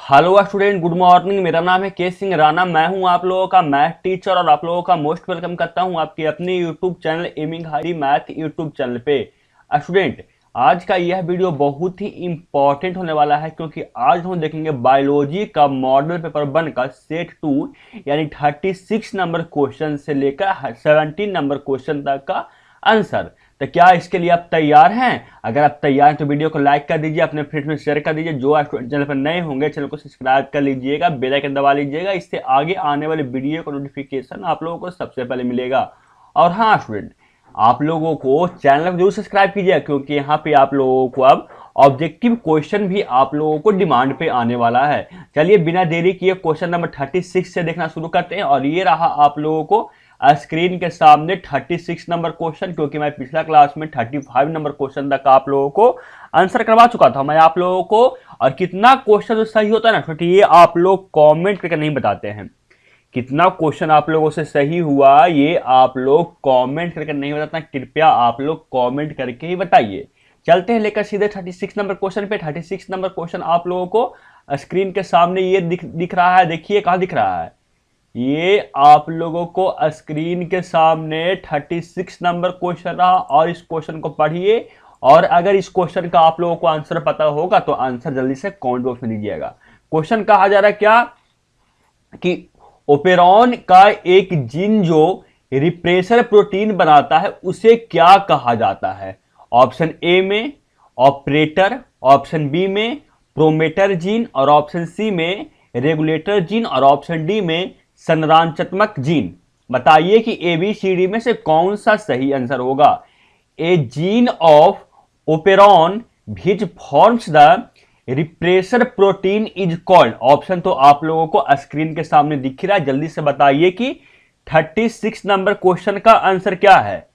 Hello student, good morning. मेरा नाम है के सिंह राणा। मैं हूं आप लोगों का मैथ टीचर और आप लोगों का मोस्ट वेलकम करता हूं आपके अपने यूट्यूब चैनल एमिंग हारी मैथ यूट्यूब चैनल पे। स्टूडेंट, आज का यह वीडियो बहुत ही इंपॉर्टेंट होने वाला है क्योंकि आज हम देखेंगे बायोलॉजी का मॉडल पेपर 1 का सेट 2 यानी 36 नंबर क्वेश्चन से लेकर 17 नंबर क्वेश्चन तक का आंसर। तो क्या इसके लिए आप तैयार हैं? अगर आप तैयार हैं तो वीडियो को लाइक कर दीजिए, अपने फ्रेंड्स में शेयर कर दीजिए। जो चैनल पर नए होंगे चैनल को सब्सक्राइब कर लीजिएगा, बेल आइकन दबा लीजिएगा। इससे आगे आने वाले वीडियो का नोटिफिकेशन आप लोगों को सबसे पहले मिलेगा। और हाँ स्टूडेंट, आप लोगों को चैनल को जरूर सब्सक्राइब कीजिए क्योंकि यहाँ पे आप लोगों को अब ऑब्जेक्टिव क्वेश्चन भी आप लोगों को डिमांड पे आने वाला है। चलिए बिना देरी किए क्वेश्चन नंबर 36 से देखना शुरू करते हैं। और ये रहा आप लोगों को स्क्रीन के सामने 36 नंबर क्वेश्चन, क्योंकि मैं पिछला क्लास में 35 नंबर क्वेश्चन तक आप लोगों को आंसर करवा चुका था मैं आप लोगों को। और कितना क्वेश्चन जो सही होता है ना क्योंकि ये आप लोग कमेंट करके नहीं बताते हैं। कितना क्वेश्चन आप लोगों से सही हुआ ये आप लोग कमेंट करके नहीं बताते। कृपया आप लोग कमेंट करके ही बताइए। चलते हैं लेकर सीधे 36 नंबर क्वेश्चन पे। 36 नंबर क्वेश्चन आप लोगों को स्क्रीन के सामने ये दिख रहा है। देखिए कहाँ दिख रहा है, ये आप लोगों को स्क्रीन के सामने 36 नंबर क्वेश्चन रहा। और इस क्वेश्चन को पढ़िए और अगर इस क्वेश्चन का आप लोगों को आंसर पता होगा तो आंसर जल्दी से कमेंट बॉक्स में दीजिएगा। क्वेश्चन कहा जा रहा है क्या कि ओपेरॉन का एक जीन जो रिप्रेसर प्रोटीन बनाता है उसे क्या कहा जाता है? ऑप्शन ए में ऑपरेटर, ऑप्शन बी में प्रोमेटर जीन, और ऑप्शन सी में रेगुलेटर जीन, और ऑप्शन डी में संरचनात्मक जीन। बताइए कि एबीसीडी में से कौन सा सही आंसर होगा। A gene of operon which forms the repressor protein is called. Option तो आप लोगों को स्क्रीन के सामने दिख रहा है। जल्दी से बताइए कि 36 नंबर क्वेश्चन का आंसर क्या है।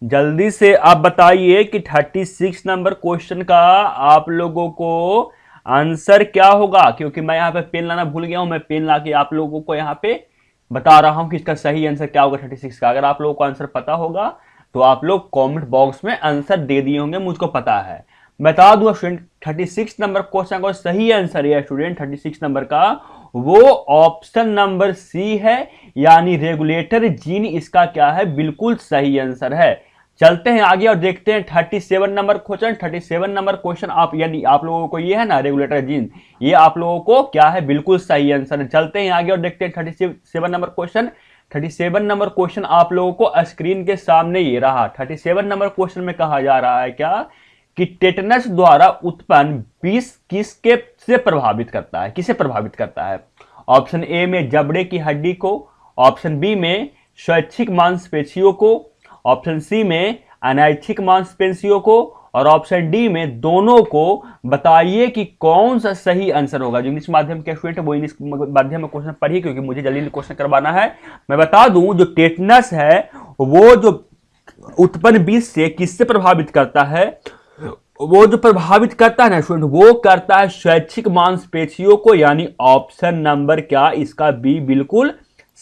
जल्दी से आप बताइए कि 36 नंबर क्वेश्चन का आप लोगों को आंसर क्या होगा। क्योंकि मैं यहाँ पे पेन लाना भूल गया हूं। मैं पेन ला के आप लोगों को यहाँ पे बता रहा हूं कि इसका सही आंसर क्या होगा 36 का। अगर आप लोगों को आंसर पता होगा तो आप लोग कमेंट बॉक्स में आंसर दे दिए होंगे, मुझको पता है। बता दूं स्टूडेंट, 36 नंबर क्वेश्चन का सही आंसर है स्टूडेंट 36 नंबर का वो ऑप्शन नंबर सी है, यानी रेगुलेटर जीन इसका क्या है, बिल्कुल सही आंसर है। चलते हैं आगे और देखते हैं 37 नंबर क्वेश्चन। 37 नंबर क्वेश्चन आप यानी आप लोगों को ये है ना रेगुलेटर जीन, ये आप लोगों को क्या है, बिल्कुल सही आंसर है। चलते हैं आगे और देखते हैं 37 नंबर क्वेश्चन। 37 नंबर क्वेश्चन आप लोगों को स्क्रीन के सामने ये रहा। 37 नंबर क्वेश्चन में कहा जा रहा है क्या कि टेटनस द्वारा उत्पन्न विष किसके से प्रभावित करता है, किसे प्रभावित करता है? ऑप्शन ए में जबड़े की हड्डी को, ऑप्शन बी में स्वैच्छिक मांसपेशियों को, ऑप्शन सी में अनैच्छिक मांसपेशियों को, और ऑप्शन डी में दोनों को। बताइए कि कौन सा सही आंसर होगा। जो इंग्लिश माध्यम के स्टूडेंट है वो इंग्लिश माध्यम में क्वेश्चन पढ़िए क्योंकि मुझे जल्दी क्वेश्चन करवाना है। मैं बता दूं जो टेटनस है वो जो उत्पन्न विष से किससे प्रभावित करता है, वो जो प्रभावित करता है ना स्टूडेंट वो करता है स्वैच्छिक मांसपेशियों को, यानी ऑप्शन नंबर क्या इसका बी बिल्कुल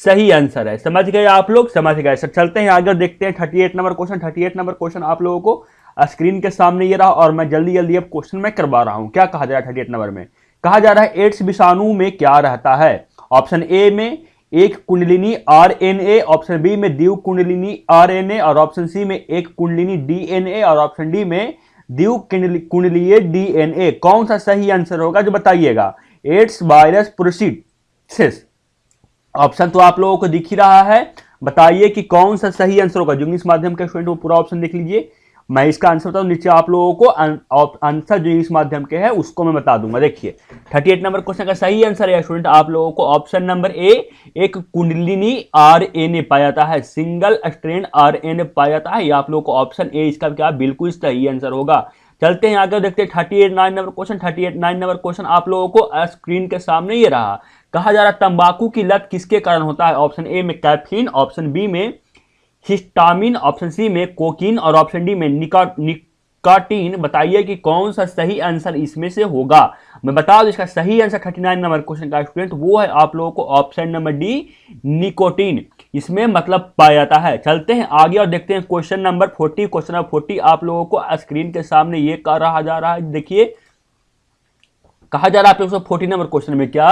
सही आंसर है। समझ गए आप लोग, समझ गए सर। चलते हैं आगे देखते हैं 38 नंबर क्वेश्चन। 38 नंबर क्वेश्चन आप लोगों को स्क्रीन के सामने ये रहा और मैं जल्दी जल्दी अब क्वेश्चन में करवा रहा हूं। क्या कहा जा रहा है 38 नंबर में? कहा जा रहा है एड्स विषाणु में क्या रहता है। ऑप्शन ए में एक कुंडलिनी आरएनए, ऑप्शन बी में द्वि कुंडलिनी आरएनए, और ऑप्शन सी में एक कुंडलिनी डीएनए, और ऑप्शन डी में द्वि कुंडलीय डीएनए। कौन सा सही आंसर होगा जो बताइएगा। AIDS virus process. ऑप्शन तो आप लोगों को दिख ही रहा है। बताइए कि कौन सा सही आंसर होगा। जो इंग्लिश माध्यम के स्टूडेंट वो पूरा ऑप्शन देख लीजिए। मैं इसका आंसर बताऊं, नीचे आप लोगों को आंसर जो इंग्लिश माध्यम के है उसको मैं बता दूंगा। देखिए 38 नंबर क्वेश्चन का सही आंसर है स्टूडेंट आप लोगों को ऑप्शन नंबर ए, एक कुंडलिनी आरएनए पाया जाता है, सिंगल स्ट्रैंड आरएनए पाया जाता है। ये आप लोगों को ऑप्शन ए इसका क्या बिल्कुल सही आंसर होगा। चलते हैं आगे देखते हैं 38 नंबर क्वेश्चन। 38 नंबर क्वेश्चन आप लोगों को स्क्रीन के सामने ये रहा। कहा जा रहा तंबाकू की लत किसके कारण होता है। ऑप्शन ए में कैफीन, ऑप्शन बी में हिस्टामिन, ऑप्शन सी में कोकीन, और ऑप्शन डी में निकोटीन। बताइए कि कौन सा सही आंसर इसमें से होगा। मैं बता दूं इसका सही आंसर 39 नंबर क्वेश्चन का स्टूडेंट वो है आप लोगों को ऑप्शन नंबर डी निकोटीन, इसमें मतलब पाया जाता है। चलते हैं आगे और देखते हैं क्वेश्चन नंबर 40। क्वेश्चन नंबर 40 आप लोगों को स्क्रीन के सामने ये कह रहा जा रहा है। देखिए कहा जा रहा है आप लोगों से 40 नंबर क्वेश्चन में क्या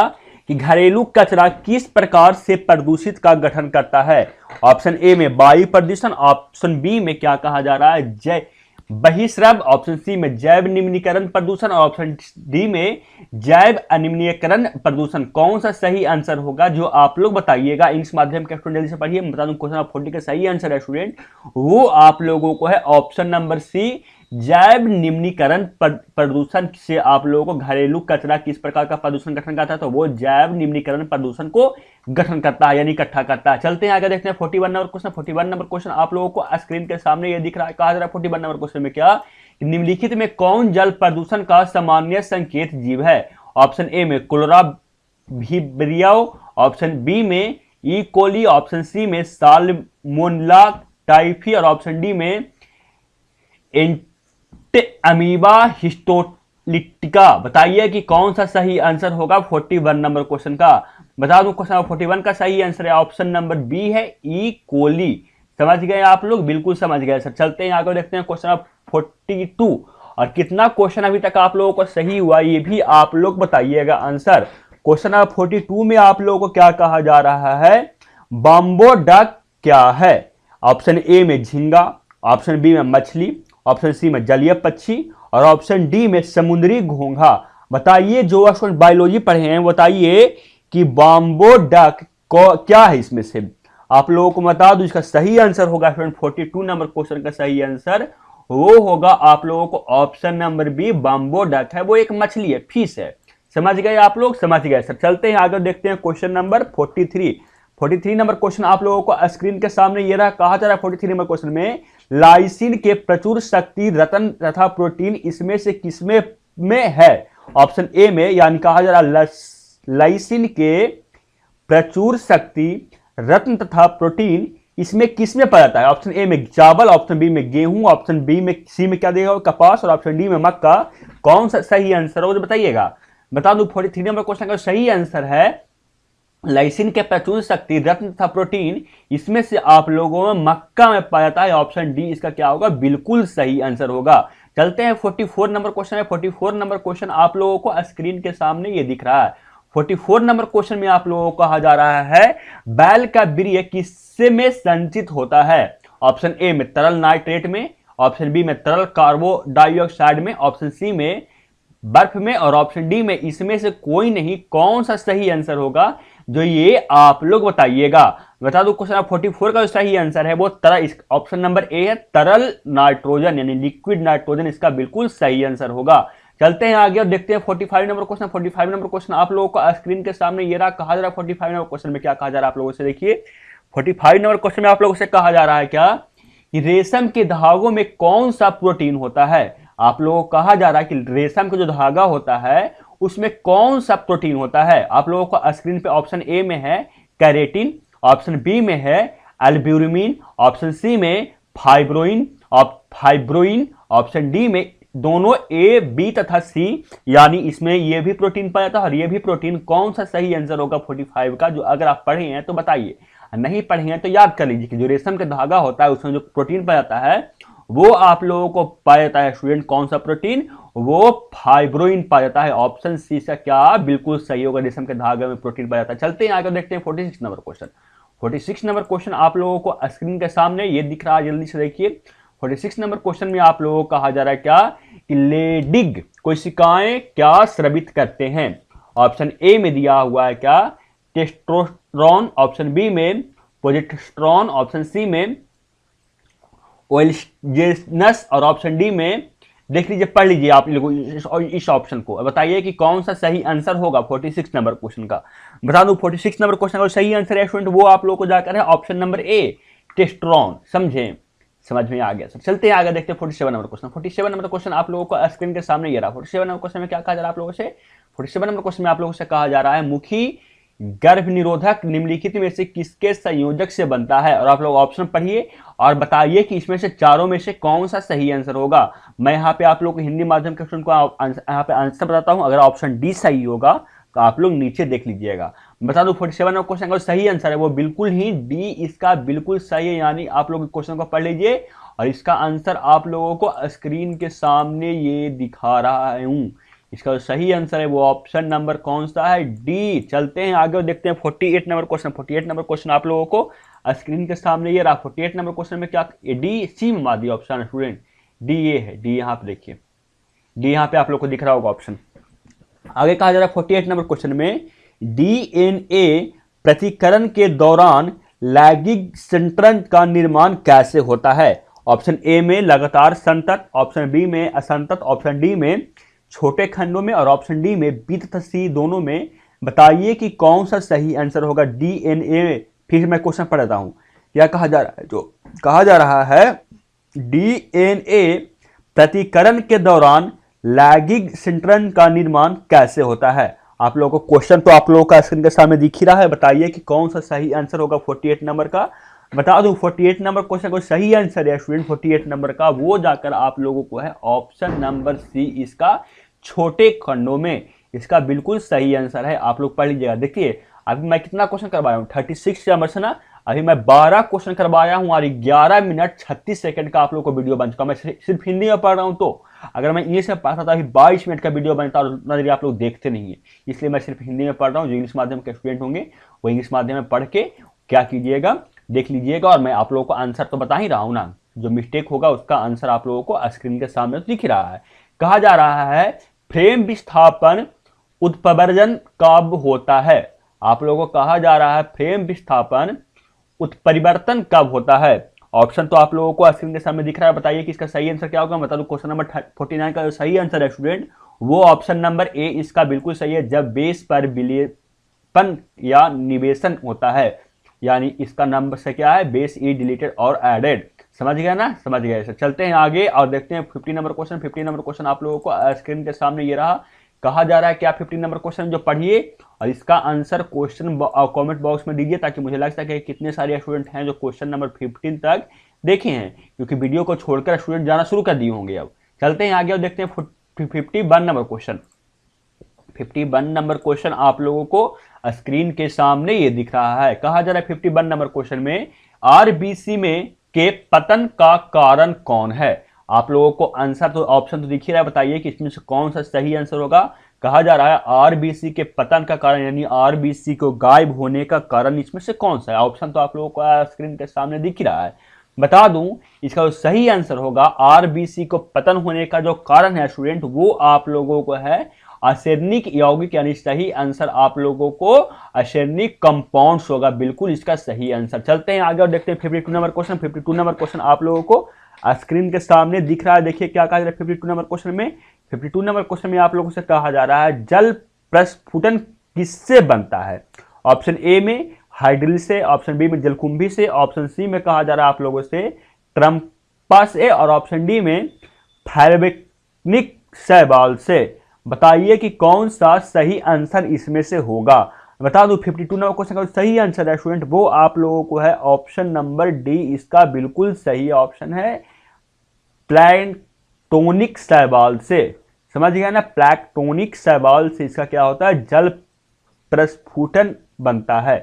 कि घरेलू कचरा किस प्रकार से प्रदूषित का गठन करता है। ऑप्शन ए में वायु प्रदूषण, ऑप्शन बी में क्या कहा जा रहा है जय बहिस्राव, ऑप्शन सी में जैव निम्नीकरण प्रदूषण और ऑप्शन डी में जैव अनिम्नीकरण प्रदूषण। कौन सा सही आंसर होगा जो आप लोग बताइएगा। इस माध्यम के स्टूडेंट जल्दी से पढ़िए। मैं बता दूं क्वेश्चन नंबर 40 का सही आंसर है स्टूडेंट, वो आप लोगों को है ऑप्शन नंबर सी जैव निम्नीकरण प्रदूषण से आप लोगों को घरेलू कचरा किस प्रकार का प्रदूषण गठन करता है, तो वो जैव निम्नीकरण प्रदूषण को गठन करता है यानी इकट्ठा करता है। चलते हैं आगे देखते हैं 41 नंबर क्वेश्चन। 41 नंबर क्वेश्चन आप लोगों को स्क्रीन के सामने ये दिख रहा है। कहा जा रहा है 41 नंबर क्वेश्चन में क्या निम्नलिखित में कौन जल प्रदूषण का सामान्य संकेत जीव है। ऑप्शन ए में कोलेरा वीब्रियो, ऑप्शन बी में ई कोली, ऑप्शन सी में साल्मोनेला टाइफी और ऑप्शन डी में अमीबा हिस्टोलिटिका। बताइए कि कौन सा सही आंसर होगा 41 नंबर क्वेश्चन का। बता दूं क्वेश्चन नंबर 41 का सही आंसर है ऑप्शन नंबर बी है ई कोली। समझ गए आप लोग, बिल्कुल समझ गए सर। चलते हैं आगे देखते हैं क्वेश्चन नंबर 42 और कितना क्वेश्चन अभी तक आप लोगों को सही हुआ ये भी आप लोग बताइएगा आंसर। क्वेश्चन नंबर 42 में आप लोगों को क्या कहा जा रहा है, बॉम्बो डक क्या है। ऑप्शन ए में झींगा, ऑप्शन बी में मछली, ऑप्शन सी में जलीय पक्षी और ऑप्शन डी में समुद्री घोंघा। बताइए जो स्टूडेंट बायोलॉजी पढ़े हैं बताइए कि बॉम्बो डक को क्या है इसमें से। आप लोगों को बता दूं इसका सही आंसर होगा स्टूडेंट 42 नंबर क्वेश्चन का सही आंसर वो होगा आप लोगों को ऑप्शन नंबर बी बॉम्बो डक है, वो एक मछली है, फिश है। समझ गए आप लोग, समझ गए सर। चलते हैं आगे देखते हैं क्वेश्चन नंबर 43 नंबर क्वेश्चन आप लोगों को स्क्रीन के सामने ये रहा। कहा जा रहा है 43 नंबर क्वेश्चन में लाइसिन के प्रचुर शक्ति रत्न तथा प्रोटीन इसमें से किसमें में है। ऑप्शन ए में यानी कहा जा रहा है लाइसिन के प्रचुर शक्ति रत्न तथा प्रोटीन इसमें किसमें पाया जाता है। ऑप्शन ए में चावल, ऑप्शन बी में गेहूं, ऑप्शन बी में सी में क्या देगा कपास और ऑप्शन डी में मक्का। कौन सा सही आंसर होगा बताइएगा। बता दूं 43 नंबर क्वेश्चन का सही आंसर है लाइसिन के प्रचुर शक्ति रत्न तथा प्रोटीन इसमें से आप लोगों में मक्का में पाया जाता है। ऑप्शन डी इसका क्या होगा, बिल्कुल सही आंसर होगा। चलते हैं 44 नंबर क्वेश्चन है। 44 नंबर क्वेश्चन आप लोगों को स्क्रीन के सामने ये दिख रहा है। 44 नंबर क्वेश्चन में आप लोगों को कहा जा रहा है बैल का वीर्य किससे में संचित होता है। ऑप्शन ए में तरल नाइट्रेट में, ऑप्शन बी में तरल कार्बन डाइऑक्साइड में, ऑप्शन सी में बर्फ में और ऑप्शन डी में इसमें से कोई नहीं। कौन सा सही आंसर होगा जो ये आप लोग बताइएगा। बता दो क्वेश्चन 44 का जो सही आंसर है वो तरल, ऑप्शन नंबर ए है तरल नाइट्रोजन यानी लिक्विड नाइट्रोजन, इसका बिल्कुल सही आंसर होगा। चलते हैं आगे और देखते हैं 45 नंबर क्वेश्चन। 45 नंबर क्वेश्चन आप लोगों को स्क्रीन के सामने ये रहा। कहा जा रहा है 45 नंबर क्वेश्चन में क्या कहा जा रहा है आप लोगों से देखिए। 45 नंबर क्वेश्चन में आप लोगों से कहा जा रहा है क्या कि रेशम के धागों में कौन सा प्रोटीन होता है। आप लोगों को कहा जा रहा है कि रेशम का जो धागा होता है उसमें कौन सा प्रोटीन होता है। आप लोगों को स्क्रीन पे ऑप्शन ए में है कैरेटिन, ऑप्शन बी में है एल्ब्यूमिन, ऑप्शन सी में फाइब्रोइन, ऑप्शन डी में दोनों ए बी तथा सी यानी इसमें ये भी प्रोटीन पाया जाता है और ये भी प्रोटीन। कौन सा सही आंसर होगा 45 का जो अगर आप पढ़े हैं तो बताइए, नहीं पढ़े हैं तो याद कर लीजिए कि जो रेशम का धागा होता है उसमें जो प्रोटीन पाया जाता है वो आप लोगों को पाया जाता है स्टूडेंट। कौन सा प्रोटीन, वो फाइब्रोइन पाया जाता है। ऑप्शन सी से क्या बिल्कुल सही होगा, रेशम के धागे में प्रोटीन पाया जाता है। चलते हैं आगे देखते हैं 46 नंबर क्वेश्चन। 46 नंबर क्वेश्चन आप लोगों को स्क्रीन के सामने ये दिख रहा है, जल्दी से देखिए। 46 नंबर क्वेश्चन में आप लोगों को कहा जा रहा है क्या कि लेडिग कोशिकाएं क्या स्रावित करते हैं। ऑप्शन ए में दिया हुआ है क्या टेस्टोस्टेरोन, ऑप्शन बी में प्रोजेस्टेरोन, ऑप्शन सी में ओएस्ट्रोजन और ऑप्शन डी में देख लीजिए, पढ़ लीजिए आप लोग इस ऑप्शन को, बताइए कि कौन सा सही आंसर होगा 46 नंबर क्वेश्चन का। बता दूं 46 नंबर क्वेश्चन का सही आंसर है स्टूडेंट वो आप लोगों को जाकर है ऑप्शन नंबर ए टेस्टोस्टेरोन। समझे, समझ में आ गया सर। चलते हैं आगे देखते हैं 47 नंबर क्वेश्चन। 47 नंबर क्वेश्चन आप लोगों को स्क्रीन के सामने ये रहा। 47 नंबर क्वेश्चन में क्या कहा जा रहा है आप लोगों से। 47 नंबर क्वेश्चन में आप लोगों से कहा जा रहा है मुखी गर्भ निरोधक निम्नलिखित में से किसके संयोजक से बनता है। और आप लोग ऑप्शन पढ़िए और बताइए कि इसमें से चारों में से कौन सा सही आंसर होगा। मैं यहाँ पे आप लोग को हिंदी माध्यम के स्टूडेंट को यहाँ पे आंसर बताता हूँ। अगर ऑप्शन डी सही होगा तो आप लोग नीचे देख लीजिएगा। बता दूं 47 नंबर क्वेश्चन का सही आंसर है वो बिल्कुल ही डी, इसका बिल्कुल सही है। यानी आप लोग क्वेश्चन को पढ़ लीजिए और इसका आंसर आप लोगों को स्क्रीन के सामने ये दिखा रहा हूं। इसका जो सही आंसर है वो ऑप्शन नंबर कौन सा है, डी। चलते हैं आगे और देखते हैं 48 नंबर क्वेश्चन। 48 नंबर क्वेश्चन आप लोगों को स्क्रीन के सामने ये रहा। 48 नंबर क्वेश्चन में क्या, डी सी में मार दिया ऑप्शन स्टूडेंट, डी ये है, डी यहाँ पे देखिए, डी यहाँ पे आप लोग को दिख रहा होगा ऑप्शन। आगे कहा जा रहा है 48 नंबर क्वेश्चन में, डीएनए प्रतिकरण के दौरान लैगिंग संतरण का निर्माण कैसे होता है। ऑप्शन ए में लगातार संतत, ऑप्शन बी में असंतत, ऑप्शन डी में छोटे खंडों में, और ऑप्शन डी में बी तथा सी दोनों में। बताइए कि कौन सा सही आंसर होगा। डीएनए, फिर मैं क्वेश्चन पढ़ रहा हूं, क्या कहा जा रहा है, जो कहा जा रहा है डीएनए प्रतिकरण के दौरान लैगिंग संतरण का निर्माण कैसे होता है। आप लोगों को क्वेश्चन तो आप लोगों का स्क्रीन के सामने दिख ही रहा है, बताइए कि कौन सा सही आंसर होगा 48 नंबर का। बता दूं 48 नंबर क्वेश्चन को सही आंसर है स्टूडेंट 48 नंबर का, वो जाकर आप लोगों को है ऑप्शन नंबर सी, इसका छोटे खंडों में, इसका बिल्कुल सही आंसर है। आप लोग पढ़ लीजिएगा। देखिए अभी मैं कितना क्वेश्चन करवाया हूँ, 36 नंबर से ना, अभी मैं 12 क्वेश्चन करवाया हूँ और 11 मिनट 36 सेकंड का आप लोगों को वीडियो बन चुका। मैं सिर्फ हिंदी में पढ़ रहा हूँ, तो अगर मैं इंग्लिश में पढ़ता था अभी 22 मिनट का वीडियो बनता और उतना देर आप लोग देखते नहीं है, इसलिए मैं सिर्फ हिंदी में पढ़ रहा हूँ। जो इंग्लिश माध्यम के स्टूडेंट होंगे वो इंग्लिश माध्यम में पढ़ के क्या कीजिएगा, देख लीजिएगा, और मैं आप लोगों को आंसर तो बता ही रहा हूँ ना, जो मिस्टेक होगा उसका आंसर आप लोगों को स्क्रीन के सामने दिख रहा है। कहा जा रहा है फ्रेम विस्थापन उत्पवर्जन कब होता है। आप लोगों को कहा जा रहा है फ्रेम विस्थापन उत्परिवर्तन कब होता है। ऑप्शन तो आप लोगों को स्क्रीन के सामने दिख रहा है, बताइए कि इसका सही आंसर क्या होगा। बता दो क्वेश्चन नंबर 49 का जो सही आंसर है स्टूडेंट वो ऑप्शन नंबर ए इसका बिल्कुल सही है, जब बेस पर विलेपन या निवेशन होता है, यानी इसका नंबर से क्या है, बेस ई डिलीटेड और एडेड। समझ गया ना, समझ गए। चलते हैं आगे और देखते हैं 50 नंबर क्वेश्चन। 50 नंबर क्वेश्चन आप लोगों को स्क्रीन के सामने ये रहा। कहा जा रहा है कि आप 50 नंबर क्वेश्चन जो पढ़िए और इसका आंसर क्वेश्चन कमेंट बॉक्स में दीजिए, ताकि मुझे लग सके कितने सारे स्टूडेंट हैं जो क्वेश्चन नंबर 15 तक देखे हैं, क्योंकि वीडियो को छोड़कर स्टूडेंट जाना शुरू कर दिए होंगे। अब चलते हैं आगे और देखते हैं 51 नंबर क्वेश्चन। 51 नंबर क्वेश्चन आप लोगों को स्क्रीन के सामने ये दिख रहा है। कहा जा रहा है 51 नंबर क्वेश्चन में आरबीसी में के पतन का कारण कौन है। आप लोगों को आंसर तो ऑप्शन तो दिख ही रहा है, बताइए कि इसमें से कौन सा सही आंसर होगा। कहा जा रहा है आरबीसी के पतन का कारण, यानी आरबीसी को गायब होने का कारण इसमें से कौन सा है। ऑप्शन तो आप लोगों को स्क्रीन के सामने दिख ही रहा है। बता दूं इसका जो सही आंसर होगा आरबीसी को पतन होने का जो कारण है स्टूडेंट, वो आप लोगों को है आर्सेनिक यौगिक, यानी सही आंसर आप लोगों को आर्सेनिक कंपाउंड्स होगा, बिल्कुल इसका सही आंसर। चलते हैं आगे और देखते हैं 52 नंबर क्वेश्चन। 52 नंबर क्वेश्चन आप लोगों को स्क्रीन के सामने दिख रहा है। देखिए क्या कहा जा रहा है 52 नंबर क्वेश्चन में। 52 नंबर क्वेश्चन में आप लोगों से कहा जा रहा है जल प्रस्फुटन किससे बनता है। ऑप्शन ए में हाइड्रिल से, ऑप्शन बी में जलकुंभी से, ऑप्शन सी में कहा जा रहा है आप लोगों से ट्रम्पा से, और ऑप्शन डी में फैल्वेनिक शैवाल से। बताइए कि कौन सा सही आंसर इसमें से होगा। बता दूं 52 नंबर क्वेश्चन का सही आंसर है स्टूडेंट वो आप लोगों को है ऑप्शन नंबर डी, इसका बिल्कुल सही ऑप्शन है प्लैंक्टोनिक शैवाल से। समझ गया ना, प्लैंक्टोनिक शैवाल से इसका क्या होता है, जल प्रस्फुटन बनता है।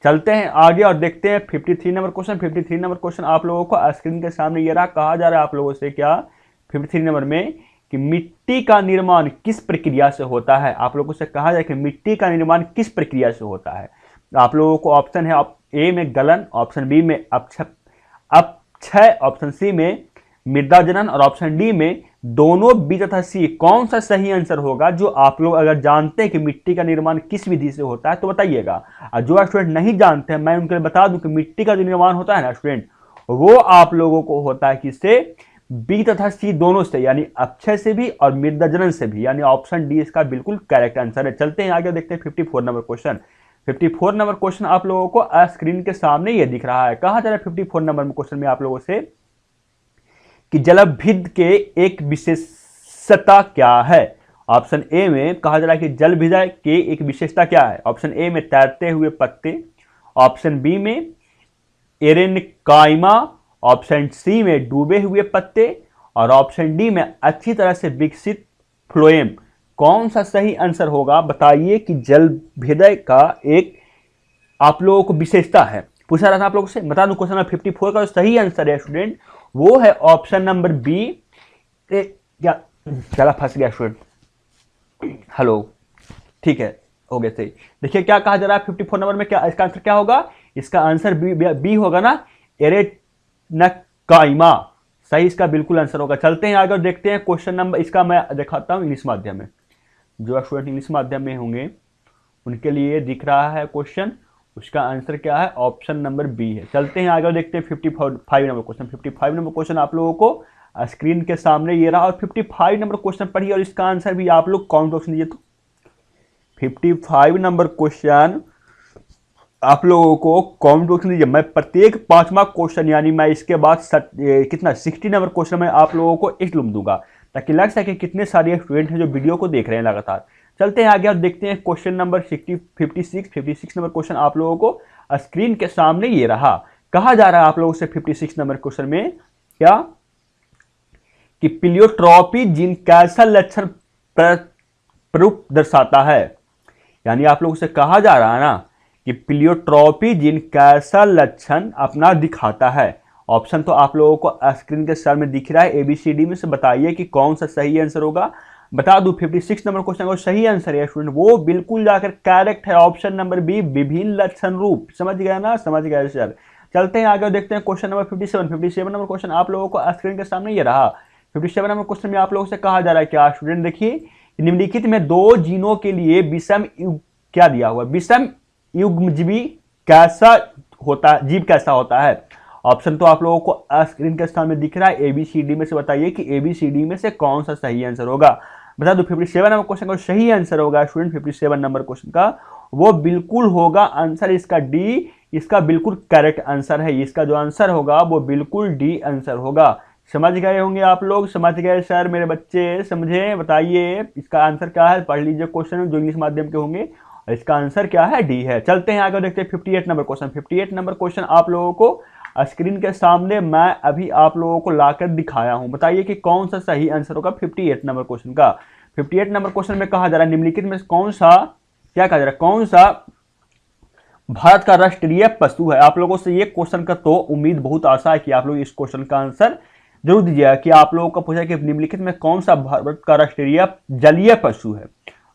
चलते हैं आगे और देखते हैं 53 नंबर क्वेश्चन। 53 नंबर क्वेश्चन आप लोगों को स्क्रीन के सामने ये रहा। कहा जा रहा है आप लोगों से क्या 53 नंबर में कि मिट्टी का निर्माण किस प्रक्रिया से होता है। आप लोगों से कहा जाए कि मिट्टी का निर्माण किस प्रक्रिया से होता है। आप लोगों को ऑप्शन है ए में गलन, ऑप्शन बी में अपक्षय, ऑप्शन सी में मृदा जनन, और ऑप्शन डी में दोनों बी तथा सी। कौन सा सही आंसर होगा। जो आप लोग अगर जानते हैं कि मिट्टी का निर्माण किस विधि से होता है तो बताइएगा, और जो स्टूडेंट नहीं जानते हैं मैं उनके लिए बता दूं कि मिट्टी का जो निर्माण होता है ना स्टूडेंट, वो आप लोगों को होता है किससे, बी तथा सी दोनों से, यानी अक्षय से भी और मृदा जनन से भी, यानी ऑप्शन डी इसका बिल्कुल करेक्ट आंसर है। चलते हैं आगे देखते हैं 54 नंबर क्वेश्चन। 54 नंबर क्वेश्चन आप लोगों को स्क्रीन के सामने ये दिख रहा है। कहा जा रहा है 54 नंबर क्वेश्चन में आप लोगों से कि जलभिद के एक विशेषता क्या है। ऑप्शन ए में कहा जा रहा है कि जलभिद के एक विशेषता क्या है। ऑप्शन ए में तैरते हुए पत्ते, ऑप्शन बी में एरेनकाइमा, ऑप्शन सी में डूबे हुए पत्ते, और ऑप्शन डी में अच्छी तरह से विकसित फ्लोएम। कौन सा सही आंसर होगा। बताइए कि जलभिदय का एक आप लोगों को विशेषता है, पूछा रहा था आप लोगों से। बता दूं क्वेश्चन नंबर 54 का जो सही आंसर है स्टूडेंट वो है ऑप्शन नंबर बी। क्या चला फंस गया स्टूडेंट, हेलो, ठीक है, हो गया सही। देखिए क्या कहा जा रहा है 54 नंबर में, क्या इसका आंसर क्या होगा? इसका आंसर बी होगा ना, एरेटनकाइमा, सही इसका बिल्कुल आंसर होगा। चलते हैं आगे और देखते हैं क्वेश्चन नंबर, इसका मैं दिखाता हूं इंग्लिश माध्यम में। जो स्टूडेंट इंग्लिश माध्यम में होंगे उनके लिए दिख रहा है क्वेश्चन, उसका आंसर क्या है? ऑप्शन नंबर बी है। चलते हैं आगे और देखते हैं 55 नंबर क्वेश्चन। 55 नंबर क्वेश्चन आप लोगों को स्क्रीन के सामने ये रहा, और 55 नंबर क्वेश्चन पढ़िए और इसका आंसर भी आप लोग कमेंट बॉक्स में दीजिए। तो 55 नंबर क्वेश्चन आप लोगों को कमेंट बॉक्स में दीजिए। मैं प्रत्येक 5वां क्वेश्चन, यानी मैं इसके बाद कितना 60 नंबर क्वेश्चन मैं आप लोगों को इस लूम दूंगा, ताकि लग सके कितने सारे स्टूडेंट हैं जो वीडियो को देख रहे हैं लगातार। चलते हैं आगे और देखते हैं क्वेश्चन नंबर 56 नंबर क्वेश्चन आप लोगों को स्क्रीन के सामने ये रहा। कहा जा रहा है आप लोगों से 56 नंबर क्वेश्चन में क्या, कि प्लियोट्रॉपी जीन कैसा लक्षण प्ररूप दर्शाता है। यानी आप लोगों से कहा जा रहा है ना कि प्लियोट्रॉपी जीन कैसा लक्षण अपना दिखाता है। ऑप्शन तो आप लोगों को स्क्रीन के सर में दिख रहा है, एबीसीडी में से बताइए कि कौन सा सही आंसर होगा। बता दूं 56 नंबर क्वेश्चन का सही आंसर है स्टूडेंट, वो बिल्कुल जाकर करेक्ट है, ऑप्शन नंबर बी, विभिन्न लक्षण रूप। समझ गया ना, समझ गया सर। चलते हैं आगे देखते हैं क्वेश्चन नंबर 57 नंबर क्वेश्चन आप लोगों को स्क्रीन के सामने ये रहा। 57 नंबर क्वेश्चन में आप लोगों से कहा जा रहा है क्या स्टूडेंट, देखिए निम्नलिखित में दो जीनों के लिए विषम क्या दिया हुआ, विषम युग्मजीवी कैसा होता है, जीव कैसा होता है। ऑप्शन तो आप लोगों को स्क्रीन के सामने दिख रहा है, एबीसीडी में से बताइए कि एबीसीडी में से कौन सा सही आंसर होगा। बता दो 57 नंबर क्वेश्चन का सही आंसर होगा स्टूडेंट 57 नंबर क्वेश्चन का वो बिल्कुल होगा आंसर इसका डी, इसका बिल्कुल करेक्ट आंसर है। इसका जो आंसर होगा वो बिल्कुल डी आंसर होगा। समझ गए होंगे आप लोग, समझ गए सर मेरे बच्चे, समझे? बताइए इसका आंसर क्या है, पढ़ लीजिए क्वेश्चन जो इंग्लिश माध्यम के होंगे, और इसका आंसर क्या है? डी है। चलते हैं आगे देखते हैं 58 नंबर क्वेश्चन। 58 नंबर क्वेश्चन आप लोगों को स्क्रीन के सामने मैं अभी आप लोगों को लाकर दिखाया हूं, बताइए कि कौन सा सही आंसर होगा 58 नंबर क्वेश्चन का। 58 नंबर क्वेश्चन में कहा जा रहा है निम्नलिखित में कौन सा, क्या कहा जा रहा है, कौन सा भारत का राष्ट्रीय पशु है। आप लोगों से ये क्वेश्चन का तो उम्मीद बहुत आशा है कि आप लोग इस क्वेश्चन का आंसर जरूर दीजिएगा, कि आप लोगों को पूछा कि निम्नलिखित में कौन सा भारत का राष्ट्रीय जलीय पशु है।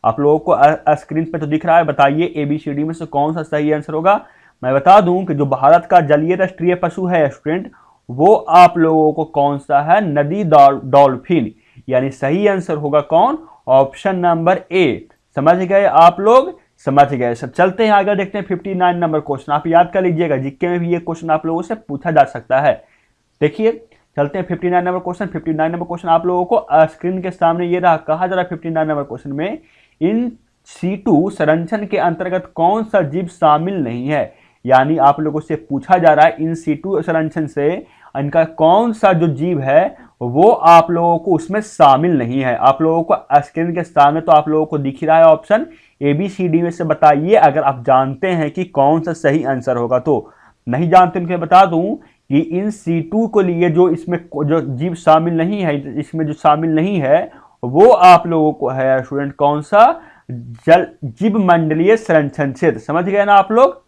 आप लोगों को स्क्रीन पे तो दिख रहा है, बताइए एबीसीडी में से कौन सा सही आंसर होगा। मैं बता दूं कि जो भारत का जलीय राष्ट्रीय पशु है स्टूडेंट, वो आप लोगों को कौन सा है, नदी डॉल्फिन। यानी सही आंसर होगा कौन, ऑप्शन नंबर ए। समझ गए आप लोग, समझ गए सर। चलते हैं आगे देखते हैं 59 नंबर क्वेश्चन। आप याद कर लीजिएगा, जीके में भी ये क्वेश्चन आप लोगों से पूछा जा सकता है। देखिए चलते हैं 59 नंबर क्वेश्चन। 59 नंबर क्वेश्चन आप लोगों को स्क्रीन के सामने ये रहा। कहा जा रहा है 59 नंबर क्वेश्चन में इन सीटू संरक्षण के अंतर्गत कौन सा जीव शामिल नहीं है। यानी आप लोगों से पूछा जा रहा है इन सीटू संरक्षण से इनका कौन सा जो जीव है वो आप लोगों को उसमें शामिल नहीं है। आप लोगों को स्क्रीन के सामने तो आप लोगों को दिख ही रहा है ऑप्शन, एबीसीडी में से बताइए अगर आप जानते हैं कि कौन सा सही आंसर होगा। तो नहीं जानते उनके बता दूं कि इन सीटू को लिए जो इसमें जो जीव शामिल नहीं है, इसमें जो शामिल नहीं है वो आप लोगों को है स्टूडेंट कौन सा, जल जीव मंडलीय संरक्षण क्षेत्र। समझ गए ना आप लोग,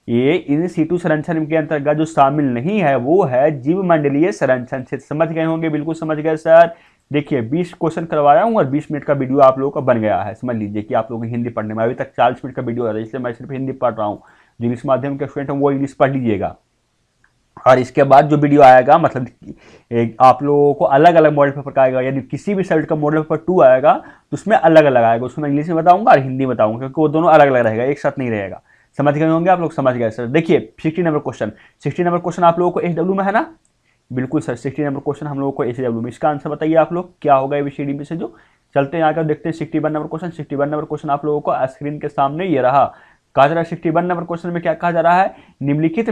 ये इन सीटू संरक्षण के अंतर्गत जो शामिल नहीं है वो है जीव मंडलीय संरक्षण क्षेत्र। समझ गए होंगे, बिल्कुल समझ गए सर। देखिए 20 क्वेश्चन करवाया हूँ और 20 मिनट का वीडियो आप लोगों का बन गया है। समझ लीजिए कि आप लोगों को हिंदी पढ़ने में अभी तक 40 मिनट का वीडियो है, इसलिए मैं सिर्फ हिंदी पढ़ रहा हूँ। जो इंग्लिश माध्यम के स्टूडेंट हैं वो इंग्लिश पढ़ लीजिएगा, और इसके बाद जो वीडियो आएगा मतलब आप लोगों को अलग अलग मॉडल पेपर का आएगा। यदि किसी भी सब्जेक्ट का मॉडल पेपर 2 आएगा तो उसमें अलग अलग आएगा, उसमें इंग्लिश में बताऊंगा और हिंदी बताऊंगा, क्योंकि वो दोनों अलग अलग रहेगा, एक साथ नहीं रहेगा। समझ गए होंगे आप लोग, समझ गए सर। देखिए 60 नंबर क्वेश्चन, 60 नंबर क्वेश्चन आप लोगों को एचडब्ल्यू में है ना, बिल्कुल सर 60 नंबर क्वेश्चन हम लोगों को एचडब्ल्यू में। इसका आंसर बताइए आप लोग क्या होगा एबीसीडी में से जो। चलते हैं आकर देखते हैं 61 नंबर क्वेश्चन। 61 नंबर क्वेश्चन आप लोगों को स्क्रीन के सामने ये रहा। कहा जा रहा है 61 नंबर क्वेश्चन में क्या कहा जा रहा है, निम्नलिखित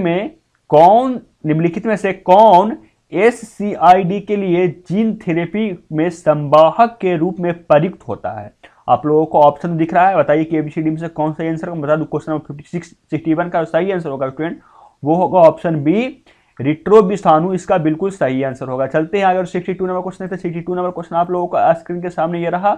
में से कौन SCID के लिए जीन थेरेपी में संवाहक के रूप में प्रयुक्त होता है। आप लोगों को ऑप्शन दिख रहा है, बताइए कि एबीसीडी में से कौन सा आंसर होगा। बता दूं क्वेश्चन नंबर 61 का सही आंसर होगा स्टूडेंट, वो होगा ऑप्शन बी, रिट्रोविषाणु। इसका बिल्कुल सही आंसर होगा। चलते हैं अगर 62 नंबर क्वेश्चन है तो 62 नंबर क्वेश्चन आप लोगों को स्क्रीन के सामने ये रहा।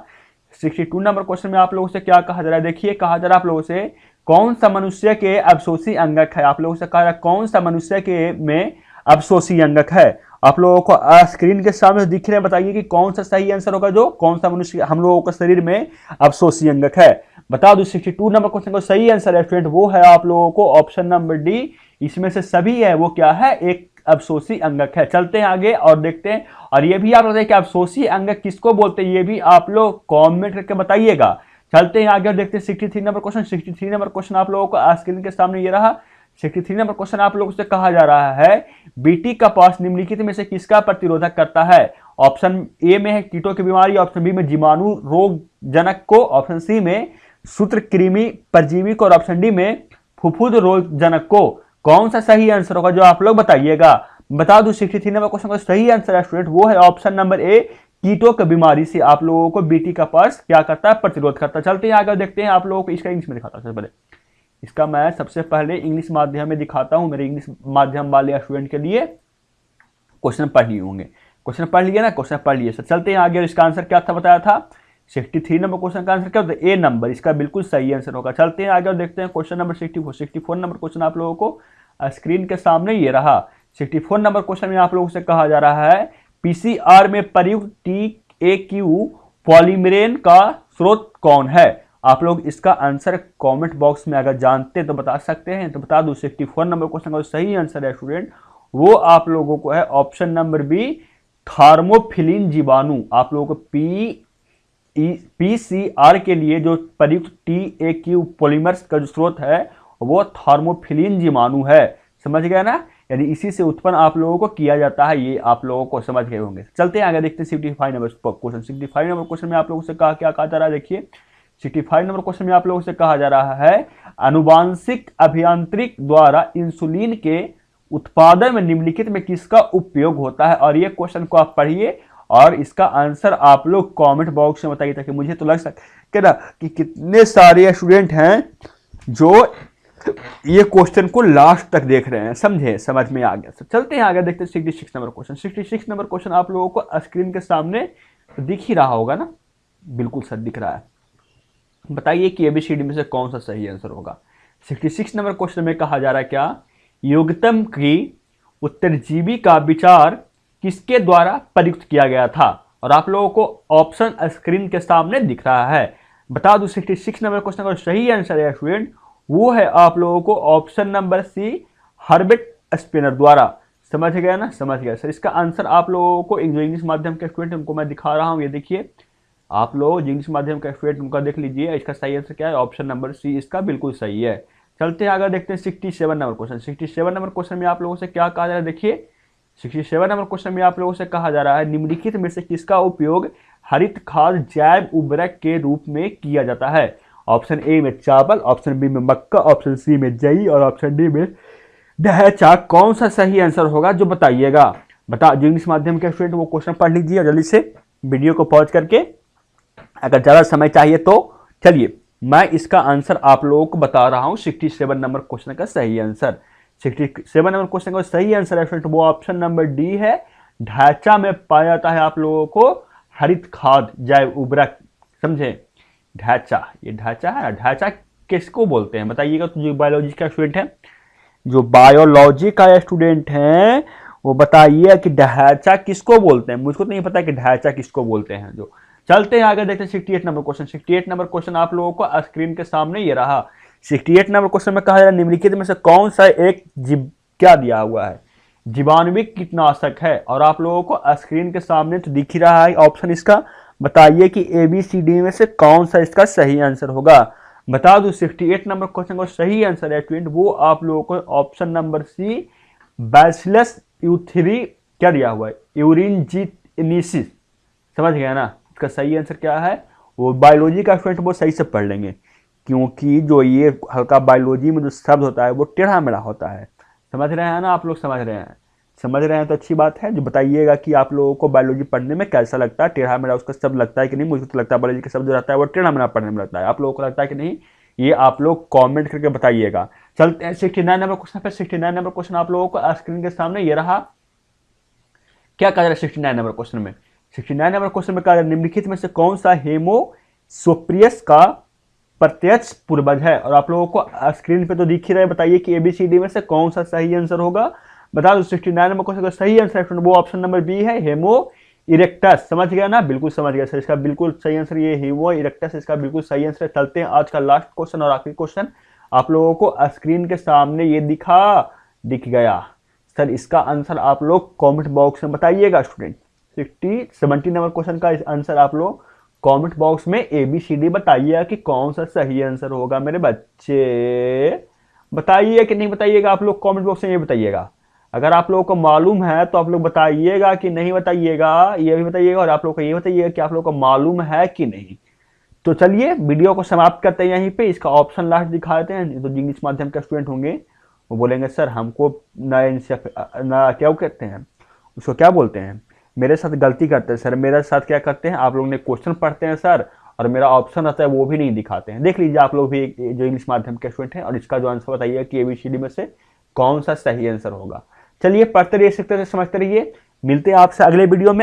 62 नंबर क्वेश्चन में आप लोगों से क्या कहा जा रहा है, देखिए कहा जा रहा है आप लोगों से कौन सा मनुष्य के अवशोषी अंगक है। आप लोगों से कहा जा रहा है कौन सा मनुष्य के में अवशोषी अंगक है। आप लोगों को स्क्रीन के सामने दिख रहे हैं, बताइए कि कौन सा सही आंसर होगा, जो कौन सा मनुष्य हम लोगों के शरीर में अफसोसी अंगक है। बता दो 62 नंबर क्वेश्चन का सही आंसर है स्टूडेंट, वो है आप लोगों को ऑप्शन नंबर डी। इसमें से सभी है वो क्या है, एक अफसोसी अंगक है। चलते हैं आगे और देखते हैं, और ये भी आप बताइए कि अफसोसी अंगक किसको बोलते हैं, ये भी आप लोग कमेंट करके बताइएगा। चलते हैं आगे और देखते हैं 63 नंबर क्वेश्चन। 63 नंबर क्वेश्चन आप लोगों को स्क्रीन के सामने ये रहा। 63 नंबर क्वेश्चन आप लोगों से कहा जा रहा है बीटी कपास निम्नलिखित में से किसका प्रतिरोधक करता है। ऑप्शन ए में है कीटों की बीमारी, ऑप्शन बी में जीवाणु रोग जनक को, ऑप्शन सी में सूत्रकृमि परजीवी को, और ऑप्शन डी में फुफुद रोग जनक को। कौन सा सही आंसर होगा जो आप लोग बताइएगा। बता दूं 63 नंबर क्वेश्चन का सही आंसर है स्टूडेंट, वो है ऑप्शन नंबर ए, कीटों की बीमारी से आप लोगों को बीटी कपास क्या करता है, प्रतिरोध करता है। चलते हैं आगे देखते हैं, आप लोगों को इसका इंग्लिश में दिखाता हूं। इसका मैं सबसे पहले इंग्लिश माध्यम में दिखाता हूं, मेरे इंग्लिश माध्यम वाले स्टूडेंट के लिए। क्वेश्चन पढ़ लिए होंगे, क्वेश्चन पढ़ लिए ना, क्वेश्चन पढ़ लिए। चलते हैं आगे, और इसका आंसर क्या था बताया था 63 नंबर क्वेश्चन का आंसर क्या होता है, ए नंबर, इसका बिल्कुल सही आंसर होगा। चलते हैं आगे और देखते हैं क्वेश्चन नंबर 64 नंबर क्वेश्चन आप लोगों को स्क्रीन के सामने ये रहा। 64 नंबर क्वेश्चन में आप लोगों से कहा जा रहा है पीसीआर में प्रयुक्त टीएक्यू पॉलीमरेज का स्रोत कौन है। आप लोग इसका आंसर कमेंट बॉक्स में अगर जानते हैं तो बता सकते हैं। तो बता दूं 64 नंबर क्वेश्चन का सही आंसर है स्टूडेंट, वो आप लोगों को है ऑप्शन नंबर बी, थार्मोफिलिन जीवाणु। आप लोगों को पीसीआर के लिए जो प्रयुक्त टीएक्यू पॉलीमर्स का जो स्रोत है वो थार्मोफिलिन जीवाणु है। समझ गए ना, यानी इसी से उत्पन्न आप लोगों को किया जाता है, ये आप लोगों को समझ गए होंगे। चलते हैं आगे देखते हैं 65 नंबर क्वेश्चन। 65 नंबर क्वेश्चन में आप लोगों से क्या कहा जा रहा है, देखिए 65 नंबर क्वेश्चन में आप लोगों से कहा जा रहा है आनुवांशिक अभियांत्रिक द्वारा इंसुलिन के उत्पादन में निम्नलिखित में किसका उपयोग होता है। और ये क्वेश्चन को आप पढ़िए और इसका आंसर आप लोग कमेंट बॉक्स में बताइए, ताकि मुझे तो लग सके ना कि कितने सारे स्टूडेंट हैं जो ये क्वेश्चन को लास्ट तक देख रहे हैं, समझे, समझ में आ गया। चलते हैं आगे देखते हैं 66 नंबर क्वेश्चन। 66 नंबर क्वेश्चन आप लोगों को स्क्रीन के सामने दिख ही रहा होगा ना, बिल्कुल सर दिख रहा है। बताइए कि एबीसीडी में से कौन सा सही आंसर होगा। 66 नंबर क्वेश्चन में कहा जा रहा है क्या, योगतम की उत्तरजीवी का विचार किसके द्वारा प्रयुक्त किया गया था। और आप लोगों को ऑप्शन स्क्रीन के सामने दिख रहा है। बता दूं 66 नंबर क्वेश्चन का सही आंसर है स्टूडेंट, वो है आप लोगों को option number C, Herbert Spinner द्वारा। समझ गया ना, समझ गया सर। इसका आंसर आप लोगों को इंग्लिश माध्यम के स्टूडेंट उनको मैं दिखा रहा हूं, ये देखिए आप लोग इंग्लिश माध्यम का स्टूडेंट उनका देख लीजिए। इसका सही आंसर क्या है, ऑप्शन नंबर सी इसका बिल्कुल सही है। चलते हैं आगे देखते हैं 67 नंबर क्वेश्चन। 67 नंबर क्वेश्चन में आप लोगों से क्या कहा जा रहा है, देखिए 67 नंबर क्वेश्चन में आप लोगों से कहा जा रहा है निम्नलिखित में से किसका उपयोग हरित खाद जैव उर्वरक के रूप में किया जाता है। ऑप्शन ए में चावल, ऑप्शन बी में मक्का, ऑप्शन सी में जई और ऑप्शन डी में ढैचा। कौन सा सही आंसर होगा जो बताइएगा। बता जो इंग्लिश माध्यम के स्टूडेंट वो क्वेश्चन पढ़ लीजिए और जल्दी से वीडियो को पॉज करके, अगर ज्यादा समय चाहिए तो चलिए मैं इसका आंसर आप लोगों को बता रहा हूं। 67 नंबर क्वेश्चन का सही आंसर, 67 नंबर क्वेश्चन का सही आंसर है स्टूडेंट वो ऑप्शन नंबर डी है, ढांचा में पाया जाता है आप लोगों को हरित खाद जैव उर्वरक। समझे, ढांचा, ये ढांचा है ना, ढांचा किसको बोलते हैं बताइएगा। तो जो बायोलॉजी का स्टूडेंट है, जो बायोलॉजी का स्टूडेंट है वो बताइए कि ढांचा किसको बोलते हैं। मुझको तो नहीं पता कि ढांचा किसको बोलते हैं। जो चलते हैं आगे देखते हैं 68 नंबर क्वेश्चन। 68 नंबर क्वेश्चन आप लोगों को स्क्रीन के सामने ये रहा। 68 नंबर क्वेश्चन में कहा जा रहा है निम्नलिखित में से कौन सा एक क्या दिया हुआ है, जीवाणुविक कीटनाशक है। और आप लोगों को स्क्रीन के सामने तो दिख ही रहा है ऑप्शन इसका। बताइए कि एबीसीडी में से कौन सा इसका सही आंसर होगा। बता दूं 68 नंबर क्वेश्चन का सही आंसर है स्टूडेंट वो आप लोगों को ऑप्शन नंबर सी, बैसिलस यूथेरी क्या दिया हुआ है, यूरिनजीनिसिस। समझ गया ना, इसका सही आंसर क्या है। वो बायोलॉजी का स्टूडेंट वो सही से पढ़ लेंगे, क्योंकि जो ये हल्का बायोलॉजी में जो शब्द होता है वो टेढ़ा मेढ़ा होता है। समझ रहे हैं ना आप लोग, समझ रहे हैं, समझ रहे हैं तो अच्छी बात है। जो बताइएगा कि आप लोगों को बायोलॉजी पढ़ने में कैसा लगता है, टेढ़ा मेढ़ा उसका शब्द लगता है कि नहीं। मुझे तो लगता है बायोलॉजी का शब्द जो रहता है वो टेढ़ा मेढ़ा पढ़ने में लगता है, आप लोगों को लगता है कि नहीं, ये आप लोग कमेंट करके बताइएगा। चलते हैं 69 नंबर क्वेश्चन पे। 69 नंबर क्वेश्चन आप लोगों को स्क्रीन के सामने ये रहा। क्या कहा जा रहा है 69 नंबर क्वेश्चन में। 69 नंबर क्वेश्चन में कहा जा रहा है निम्नलिखित में से कौन सा हेमोसोप्रियस का प्रत्यक्ष पूर्वज है। और आप लोगों को स्क्रीन पे तो दिख ही रहा है, बताइए कि एबीसीडी में से कौन सा सही आंसर होगा। बता दो 69 नंबर क्वेश्चन का सही आंसर स्टूडेंट वो ऑप्शन नंबर बी है, हेमो इरेक्टस। समझ गया ना, बिल्कुल समझ गया सर, इसका बिल्कुल सही आंसर ये हेमो इरेक्टस, इसका बिल्कुल सही आंसर। चलते हैं आज का लास्ट क्वेश्चन और आखिरी क्वेश्चन। आप लोगों को स्क्रीन के सामने ये दिख गया सर, इसका आंसर आप लोग कमेंट बॉक्स में बताइएगा स्टूडेंट। 70 नंबर क्वेश्चन का आंसर आप लोग कमेंट बॉक्स में ABCD बताइएगा कि कौन सा सही आंसर होगा मेरे बच्चे। बताइए कि नहीं बताइएगा, आप लोग कमेंट बॉक्स में ये बताइएगा। अगर आप लोगों को मालूम है तो आप लोग बताइएगा कि नहीं बताइएगा, ये भी बताइएगा, और आप लोग को ये बताइएगा कि आप लोग को मालूम है कि नहीं। तो चलिए वीडियो को समाप्त करते हैं यहीं पे। इसका ऑप्शन लास्ट दिखा देते हैं। तो इंग्लिश माध्यम के स्टूडेंट होंगे वो बोलेंगे सर हमको ना क्या कहते हैं उसको, क्या बोलते हैं, मेरे साथ गलती करते हैं सर, मेरे साथ क्या करते हैं, आप लोग ने क्वेश्चन पढ़ते हैं सर और मेरा ऑप्शन रहता है वो भी नहीं दिखाते हैं। देख लीजिए आप लोग भी जो इंग्लिश माध्यम के स्टूडेंट हैं, और इसका जो आंसर बताइए कि ABCD में से कौन सा सही आंसर होगा। चलिए पढ़ते रहिए, सीखते रहिए, समझते रहिए। मिलते हैं आपसे अगले वीडियो में।